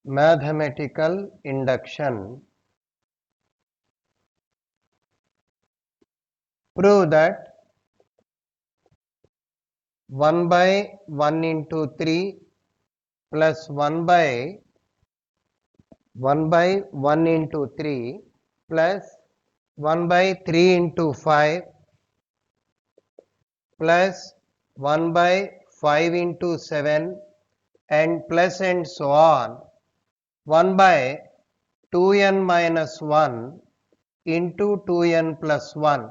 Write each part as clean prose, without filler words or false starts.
Mathematical induction. Prove that 1 by 1 into 3 plus 1 by 1 into 3 plus 1 by 3 into 5 plus 1 by 5 into 7 and plus and so on 1 by 2n minus 1 into 2n plus 1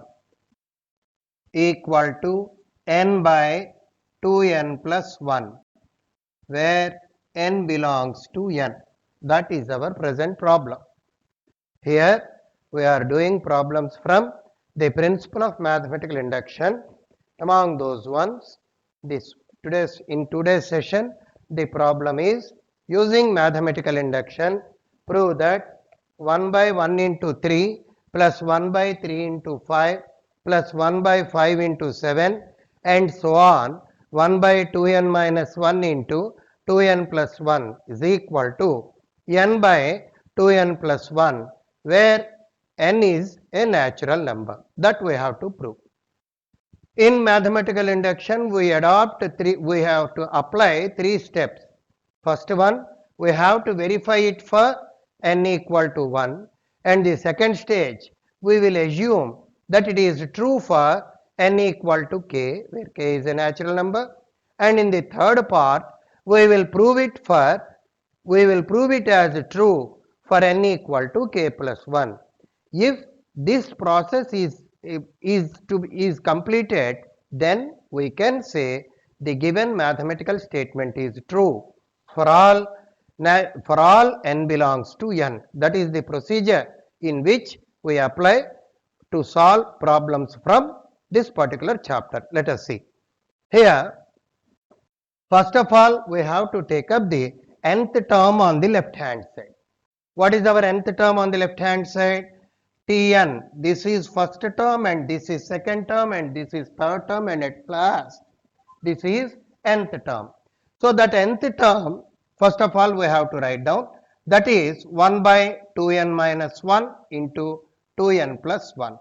equal to n by 2n plus 1, where n belongs to n. That is our present problem. Here we are doing problems from the principle of mathematical induction. Among those ones, in today's session, the problem is using mathematical induction, prove that 1 by 1 into 3 plus 1 by 3 into 5 plus 1 by 5 into 7 and so on 1 by 2n minus 1 into 2n plus 1 is equal to n by 2n plus 1, where n is a natural number. That we have to prove. In mathematical induction, we have to apply three steps. First one, we have to verify it for n equal to 1, and the second stage, we will assume that it is true for n equal to k, where k is a natural number, and in the third part, we will prove it as true for n equal to k plus 1. If this process is completed, then we can say the given mathematical statement is true for all n belongs to n. That is the procedure in which we apply to solve problems from this particular chapter. Let us see. Here, first of all, we have to take up the nth term on the left hand side. What is our nth term on the left hand side? Tn. This is first term and this is second term and this is third term, and at last this is nth term. So that nth term, first of all, we have to write down, that is 1 by 2n minus 1 into 2n plus 1.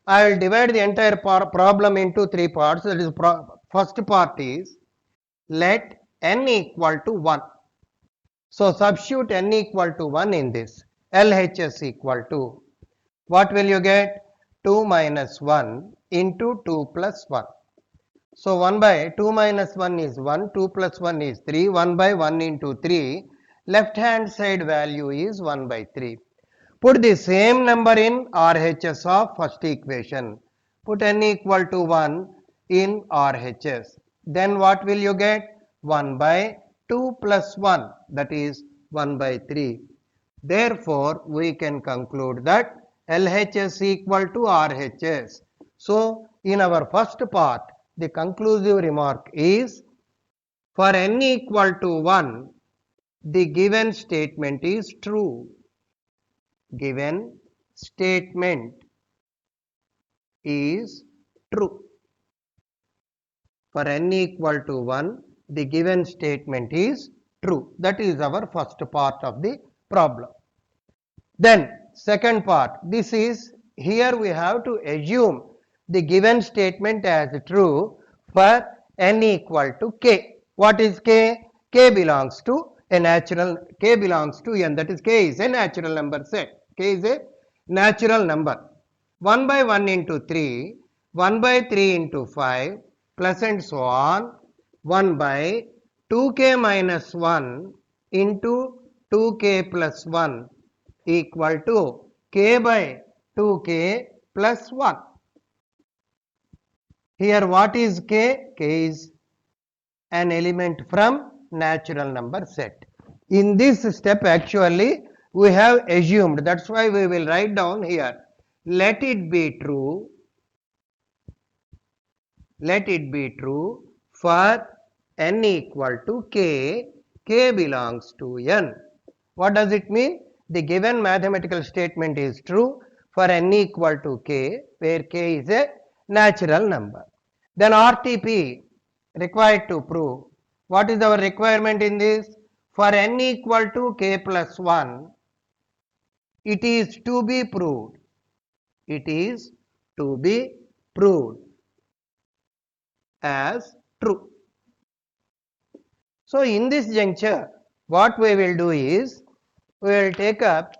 I will divide the entire problem into three parts. That is, first part is let n equal to 1. So substitute n equal to 1 in this. LHS equal to, what will you get? 2 minus 1 into 2 plus 1. So 1 by 2 minus 1 is 1, 2 plus 1 is 3, 1 by 1 into 3. Left hand side value is 1 by 3. Put the same number in RHS of first equation. Put n equal to 1 in RHS. Then what will you get? 1 by 2 plus 1, that is 1 by 3. Therefore, we can conclude that LHS equal to RHS. So, in our first part, the conclusive remark is, for n equal to 1, the given statement is true. Given statement is true. For n equal to 1, the given statement is true. That is our first part of the problem. Then second part, this is, here we have to assume the given statement as true for n equal to k. What is k? K belongs to n, that is, k is a natural number set. K is a natural number. 1 by 1 into 3, 1 by 3 into 5, plus and so on, 1 by 2k minus 1 into 2k plus 1 equal to k by 2k plus 1. Here what is k? K is an element from natural number set. In this step, actually we have assumed, that's why we will write down here, let it be true for n equal to k, k belongs to n. What does it mean? The given mathematical statement is true for n equal to k, where k is a natural number. Then RTP required to prove. What is our requirement in this? for n equal to k plus 1, it is to be proved. It is to be proved as true. So in this juncture, what we will do is, we will take up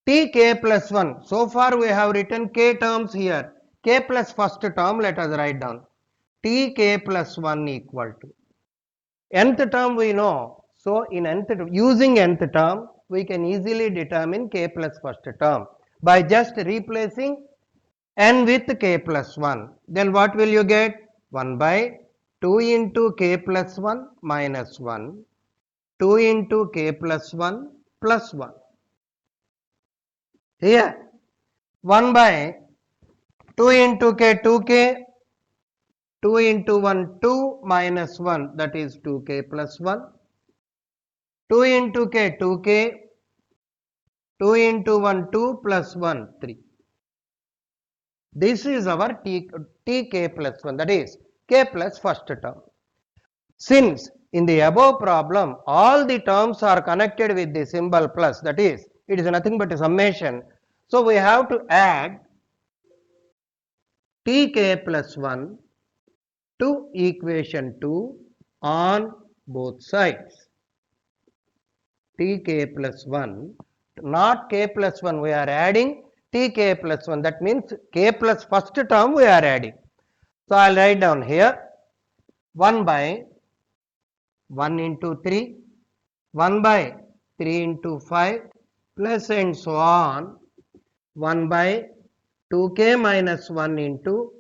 tk plus 1. So far we have written k terms here. K plus first term, let us write down. Tk plus 1 equal to nth term we know. So in using nth term, we can easily determine k plus first term by just replacing n with k plus 1. Then what will you get? 1 by 2 into k plus 1 minus 1, 2 into k plus 1 plus 1. Here 1 by 2 into k, 2k, 2 into 1, 2 minus 1, that is 2k plus 1, 2 into k, 2k, 2 into 1, 2 plus 1, 3. This is our tk plus 1, that is k plus first term. Since in the above problem, all the terms are connected with the symbol plus, that is, it is nothing but a summation. So we have to add tk plus 1 to equation 2 on both sides. Tk plus 1, not k plus 1, we are adding tk plus 1, that means k plus first term we are adding. So I will write down here 1 by 1 into 3, 1 by 3 into 5, plus and so on, 1 by 2k minus 1 into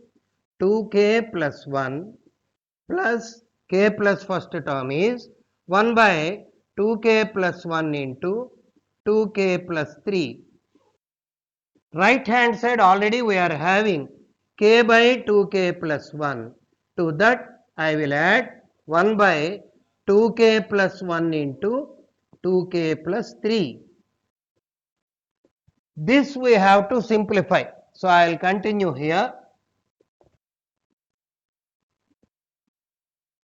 2k plus 1 plus k plus first term is 1 by 2k plus 1 into 2k plus 3. Right hand side already we are having k by 2k plus 1. To that I will add 1 by 2k plus 1 into 2k plus 3. This we have to simplify. So I will continue here.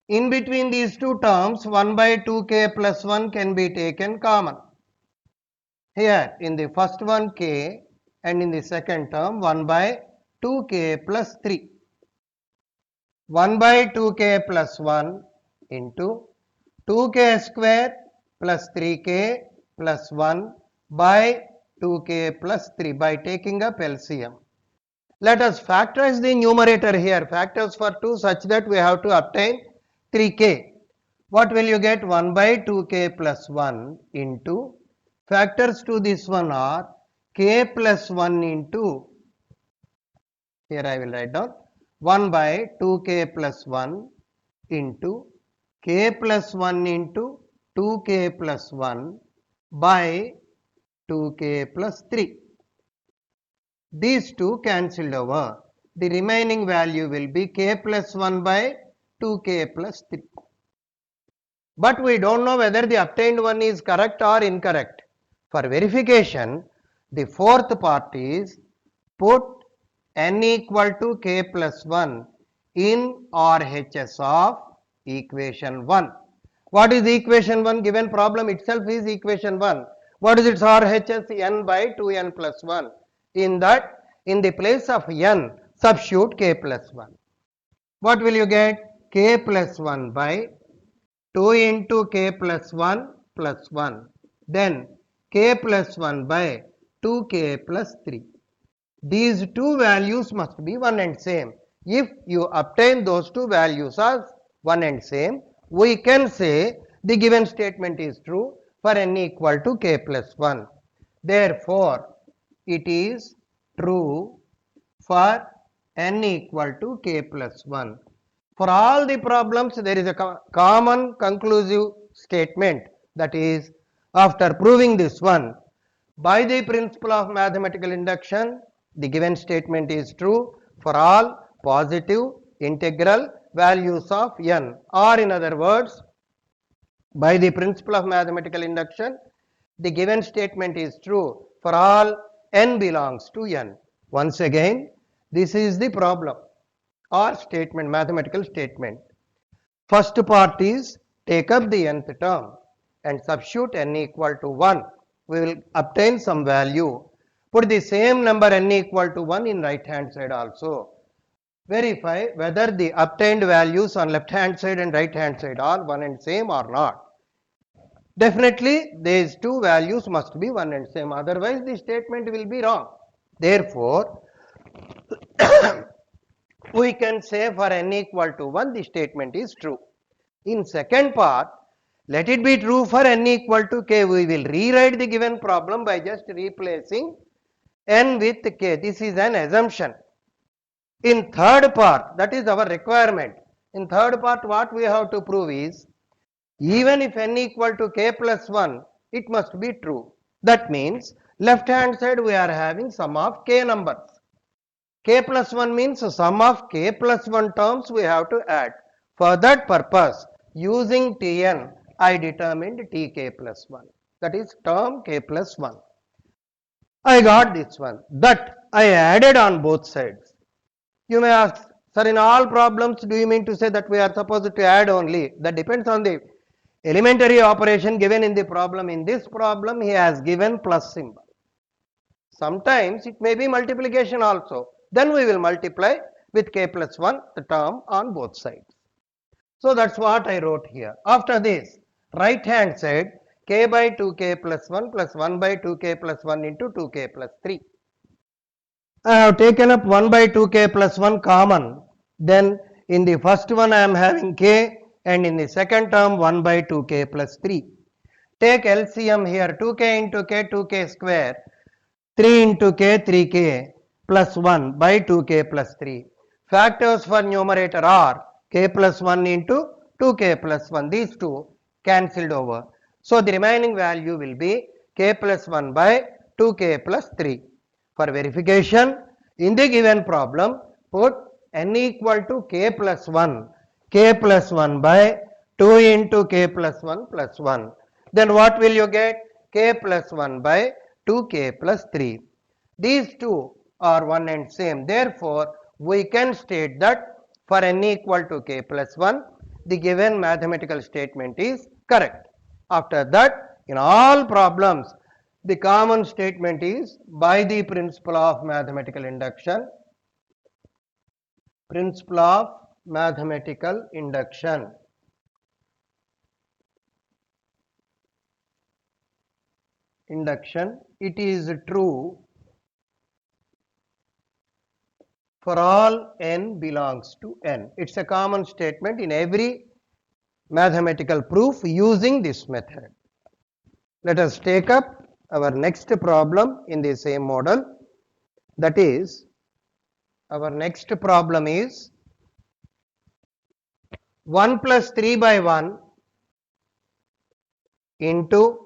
In between these two terms, 1 by 2k plus 1 can be taken common. Here in the first one k, and in the second term 1 by 2k plus 3. 1 by 2k plus 1 into 2k square plus 3k plus 1 by 2k plus 3 by taking up LCM. Let us factorize the numerator here, factors for 2 such that we have to obtain 3k. What will you get? 1 by 2k plus 1 into, factors to this one are k plus 1 into, here I will write down 1 by 2k plus 1 into k plus 1 into 2k plus 1 by 2k plus 3. These two cancelled over. The remaining value will be k plus 1 by 2k plus 3. But we don't know whether the obtained one is correct or incorrect. For verification, the fourth part is put n equal to k plus 1 in RHS of equation 1. What is equation 1? Given problem itself is equation 1. What is its RHS? N by 2n plus 1. In that, in the place of n, substitute k plus 1. What will you get? K plus 1 by 2 into k plus 1 plus 1. Then k plus 1 by 2k plus 3. These two values must be one and same. If you obtain those two values as one and same, we can say the given statement is true for n equal to k plus 1. Therefore, it is true for n equal to k plus 1. For all the problems, there is a common conclusive statement, that is, after proving this one, by the principle of mathematical induction, the given statement is true for all positive integral values of n, or in other words, by the principle of mathematical induction, the given statement is true for all n belongs to n. Once again, this is the problem or statement, mathematical statement. First part is take up the nth term and substitute n equal to 1. We will obtain some value. Put the same number n equal to 1 in right hand side also. Verify whether the obtained values on left hand side and right hand side are one and same or not. Definitely these two values must be one and same, otherwise the statement will be wrong. Therefore, we can say for n equal to 1 the statement is true. In second part, let it be true for n equal to k. We will rewrite the given problem by just replacing n with k. This is an assumption. In third part, that is our requirement. In third part, what we have to prove is, even if n equal to k plus 1, it must be true. That means, left hand side we are having sum of k numbers. K plus 1 means sum of k plus 1 terms we have to add. For that purpose, using Tn, I determined Tk plus 1. That is term k plus 1. I got this one. That I added on both sides. You may ask, sir, in all problems, do you mean to say that we are supposed to add only? That depends on the elementary operation given in the problem. In this problem, he has given plus symbol. Sometimes it may be multiplication also. Then we will multiply with k plus 1, the term on both sides. So that's what I wrote here. After this, right hand side, k by 2k plus 1 plus 1 by 2k plus 1 into 2k plus 3. I have taken up 1 by 2k plus 1 common. Then in the first one I am having k, and in the second term 1 by 2k plus 3. Take LCM here, 2k into k, 2k square, 3 into k, 3k plus 1 by 2k plus 3. Factors for numerator are k plus 1 into 2k plus 1. These two cancelled over. So the remaining value will be k plus 1 by 2k plus 3. For verification, in the given problem, put n equal to k plus 1, k plus 1 by 2 into k plus 1 plus 1. Then what will you get? K plus 1 by 2k plus 3. These two are one and same. Therefore, we can state that for n equal to k plus 1, the given mathematical statement is correct. After that, in all problems, the common statement is by the principle of mathematical induction. Principle of mathematical induction. It is true for all n belongs to n. It's a common statement in every mathematical proof using this method. Let us take up our next problem in the same model. That is, our next problem is 1 plus 3 by 1 into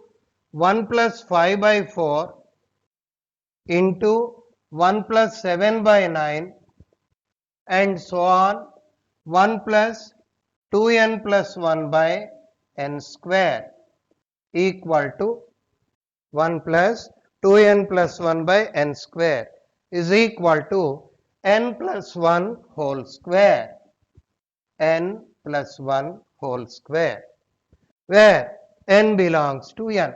1 plus 5 by 4 into 1 plus 7 by 9 and so on, 1 plus 2n plus 1 by n square equal to 1 plus 2n plus 1 by n square is equal to n plus 1 whole square. N plus 1 whole square, where n belongs to n.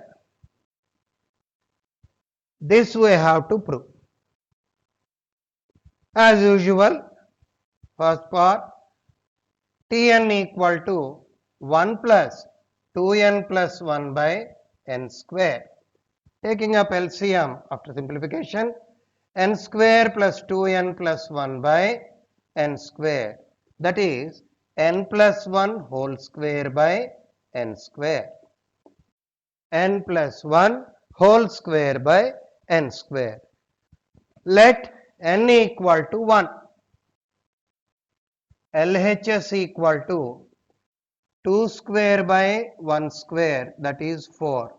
This we have to prove. As usual, first part, Tn equal to 1 plus 2n plus 1 by n square. Taking up LCM after simplification, n square plus 2n plus 1 by n square. That is n plus 1 whole square by n square. N plus 1 whole square by n square. Let n equal to 1. LHS equal to 2 square by 1 square, that is 4.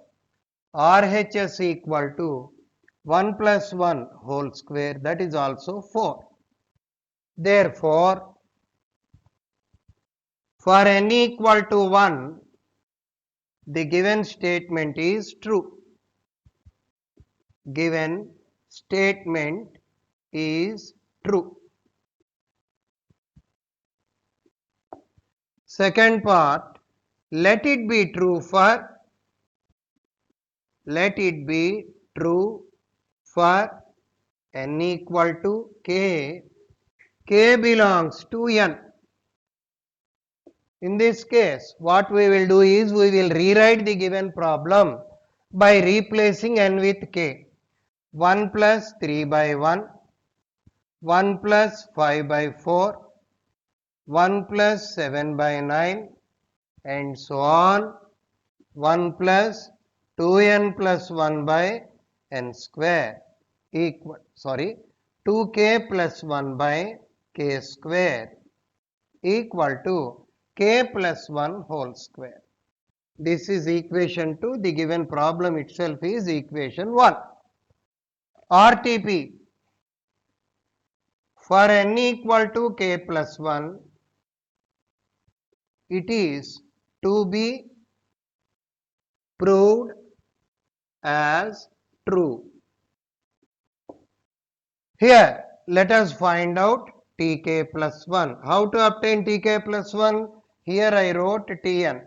RHS equal to 1 plus 1 whole square, that is also 4. Therefore, for n equal to 1, the given statement is true. Given statement is true. Second part, let it be true for n equal to k belongs to n. In this case, what we will do is we will rewrite the given problem by replacing n with k. 1 plus 3 by 1, 1 plus 5 by 4, 1 plus 7 by 9, and so on. 1 plus 2n plus 1 by n square equal 2k plus 1 by k square equal to k plus 1 whole square. This is equation 2. The given problem itself is equation 1. RTP for n equal to k plus 1, it is to be proved as true. Here, let us find out tk plus 1. How to obtain tk plus 1? Here I wrote tn.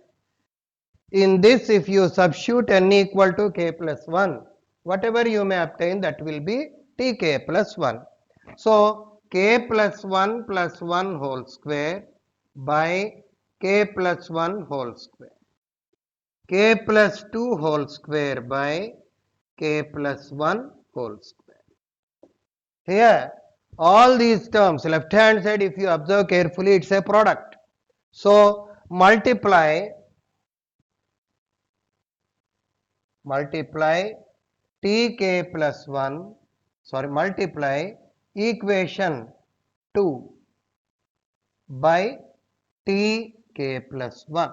In this, if you substitute n equal to k plus 1, whatever you may obtain, that will be tk plus 1. So, k plus 1 plus 1 whole square by k plus 1 whole square. K plus 2 whole square by k plus 1 whole square. Here, all these terms, left hand side, if you observe carefully, it's a product. So, multiply tk plus 1, multiply equation 2 by tk plus 1.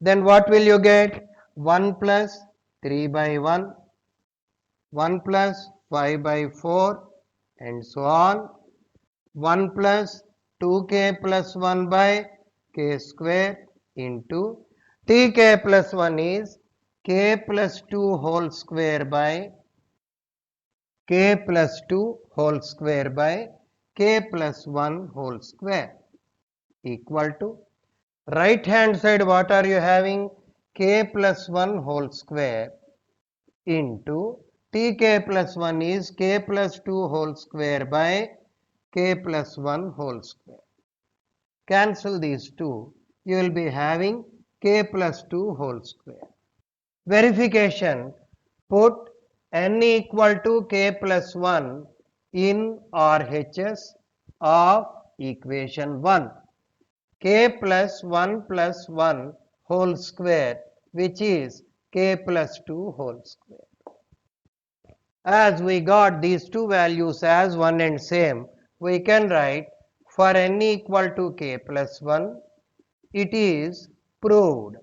Then what will you get? 1 plus 3 by 1, 1 plus 5 by 4, and so on. 1 plus 2k plus 1 by k square into tk plus 1 is k plus 2 whole square by k plus 2 whole square by k plus 1 whole square equal to right hand side, what are you having? K plus 1 whole square into tk plus 1 is k plus 2 whole square by k plus 1 whole square. Cancel these two, you will be having k plus 2 whole square. Verification, put n equal to k plus 1 in RHS of equation 1. K plus 1 whole square, which is k plus 2 whole square. As we got these two values as one and same, we can write for n equal to k plus 1, it is proved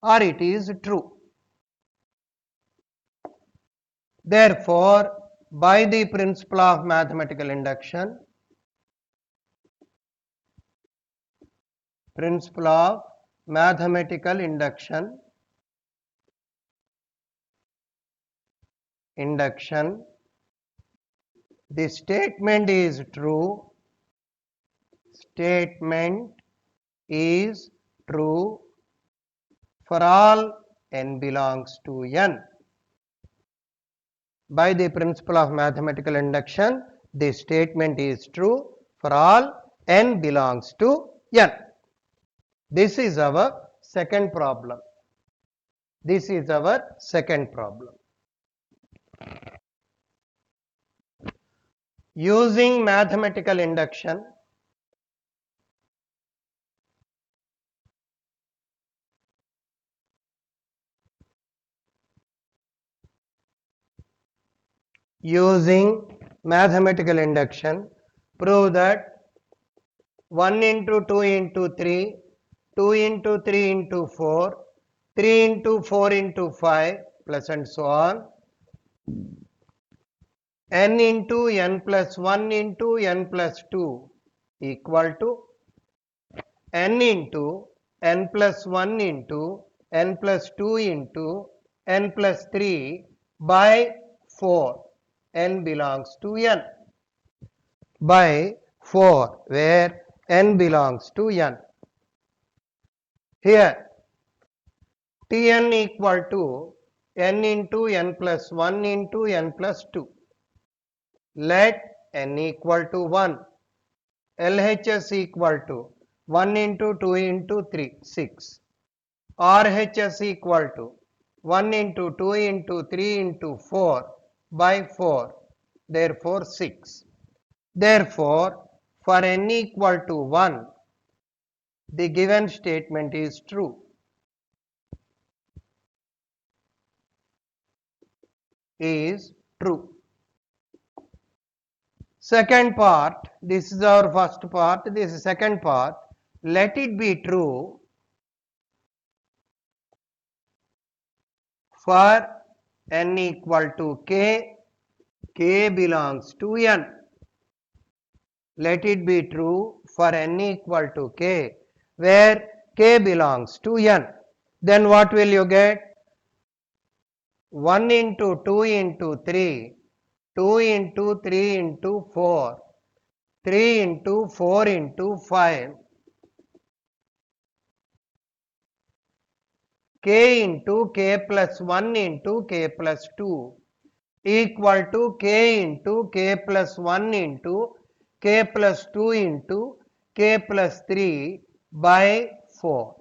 or it is true. Therefore, by the principle of mathematical induction, the statement is true. Statement is true for all n belongs to n. By the principle of mathematical induction, the statement is true for all n belongs to n. This is our second problem. Using mathematical induction, prove that 1 into 2 into 3, 2 into 3 into 4, 3 into 4 into 5, plus and so on, n into n plus 1 into n plus 2 equal to n into n plus 1 into n plus 2 into n plus 3 by 4, n belongs to n, by 4, where n belongs to n. Here Tn equal to n into n plus 1 into n plus 2. Let n equal to 1. LHS equal to 1 into 2 into 3, 6. RHS equal to 1 into 2 into 3 into 4 by 4. Therefore 6. Therefore, for n equal to 1, the given statement is true. Is true. Second part, this is our first part, this is second part. Let it be true for n equal to k belongs to n. Let it be true for n equal to k, where k belongs to n. Then what will you get? 1 into 2 into 3, 2 into 3 into 4, 3 into 4 into 5, k into k plus 1 into k plus 2 equal to k into k plus 1 into k plus 2 into k plus 3 by 4.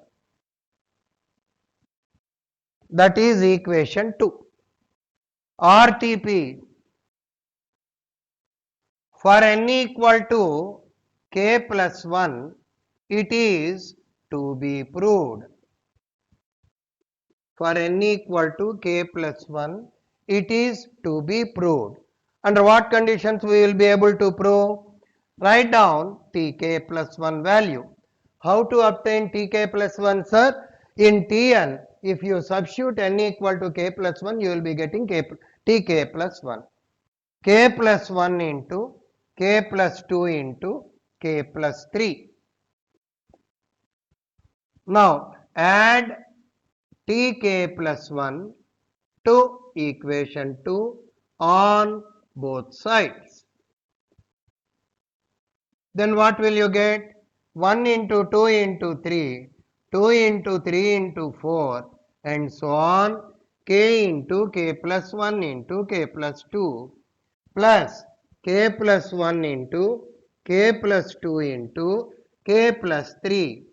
That is equation 2. RTP for n equal to k plus 1, it is to be proved. For n equal to k plus 1, it is to be proved. Under what conditions we will be able to prove? Write down tk plus 1 value. How to obtain tk plus 1, sir? In Tn, if you substitute n equal to k plus 1, you will be getting tk plus 1. K plus 1 into k plus 2 into k plus 3. Now add tk plus 1 to equation 2 on both sides. Then what will you get? 1 into 2 into 3, 2 into 3 into 4 and so on, k into k plus 1 into k plus 2 plus k plus 1 into k plus 2 into k plus 3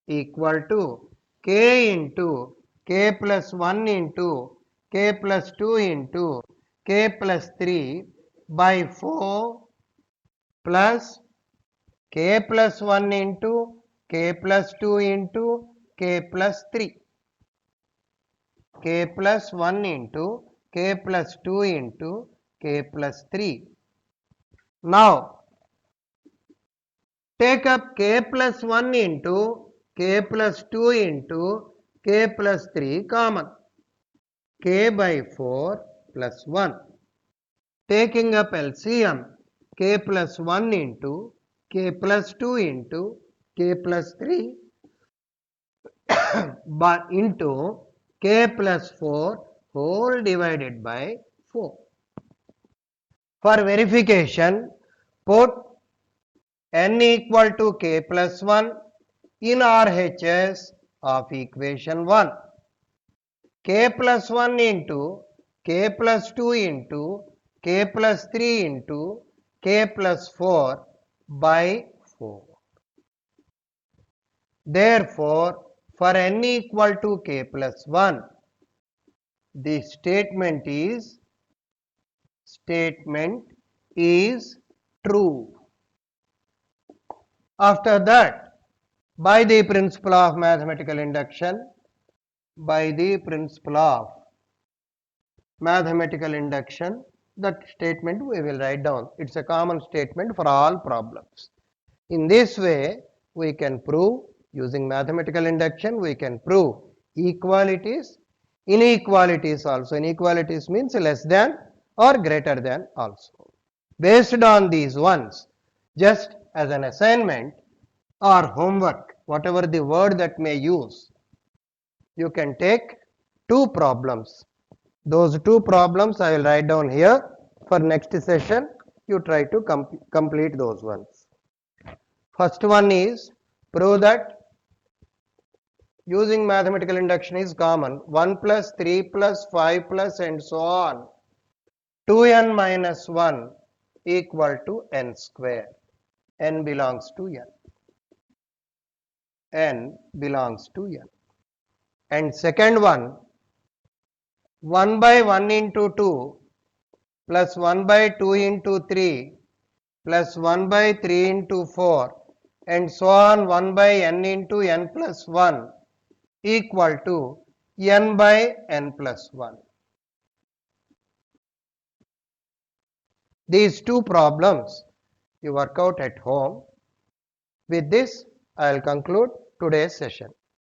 equal to k into k plus 1 into k plus 2 into k plus 3 by 4 plus k plus 1 into k plus 2 into k plus 3. K plus 1 into k plus 2 into k plus 3. Now take up k plus 1 into k plus 2 into k plus 3 common. K by 4 plus 1. Taking up LCM, k plus 1 into k plus 2 into k plus 3 but into k plus 4 whole divided by 4. For verification, put n equal to k plus 1 in RHS of equation 1. K plus 1 into k plus 2 into k plus 3 into k plus 4 by 4. Therefore, for n equal to k plus 1, the statement is true. After that, by the principle of mathematical induction, that statement we will write down. It's a common statement for all problems. In this way, we can prove, using mathematical induction, we can prove equalities, inequalities also. Inequalities means less than or greater than also. Based on these ones, just as an assignment or homework, whatever the word that may use, you can take two problems. Those two problems I will write down here. For next session, you try to complete those ones. First one is prove that using mathematical induction is common. 1 plus 3 plus 5 plus and so on. 2n minus 1 equal to n square. N belongs to n. N belongs to n. And second one, 1 by 1 into 2 plus 1 by 2 into 3 plus 1 by 3 into 4 and so on 1 by n into n plus 1 equal to n by n plus 1. These two problems you work out at home. With this, I will conclude today's session.